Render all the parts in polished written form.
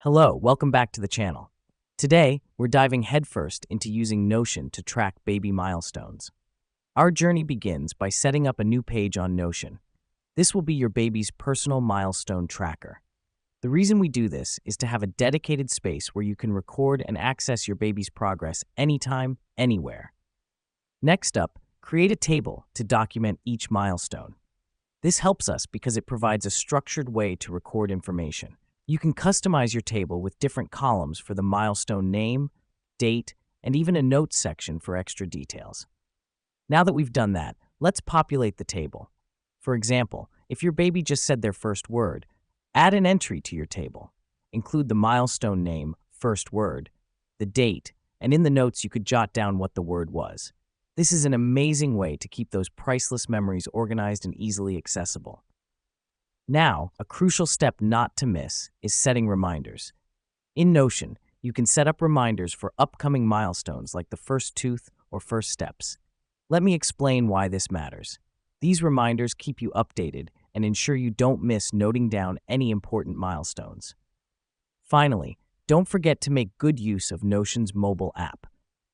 Hello, welcome back to the channel. Today, we're diving headfirst into using Notion to track baby milestones. Our journey begins by setting up a new page on Notion. This will be your baby's personal milestone tracker. The reason we do this is to have a dedicated space where you can record and access your baby's progress anytime, anywhere. Next up, create a table to document each milestone. This helps us because it provides a structured way to record information. You can customize your table with different columns for the milestone name, date, and even a notes section for extra details. Now that we've done that, let's populate the table. For example, if your baby just said their first word, add an entry to your table. Include the milestone name, first word, the date, and in the notes you could jot down what the word was. This is an amazing way to keep those priceless memories organized and easily accessible. Now, a crucial step not to miss is setting reminders. In Notion, you can set up reminders for upcoming milestones like the first tooth or first steps. Let me explain why this matters. These reminders keep you updated and ensure you don't miss noting down any important milestones. Finally, don't forget to make good use of Notion's mobile app.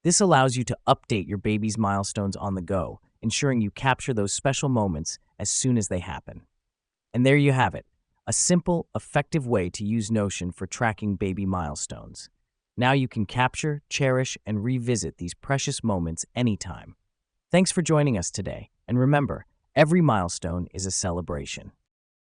This allows you to update your baby's milestones on the go, ensuring you capture those special moments as soon as they happen. And there you have it, a simple, effective way to use Notion for tracking baby milestones. Now you can capture, cherish, and revisit these precious moments anytime. Thanks for joining us today, and remember, every milestone is a celebration.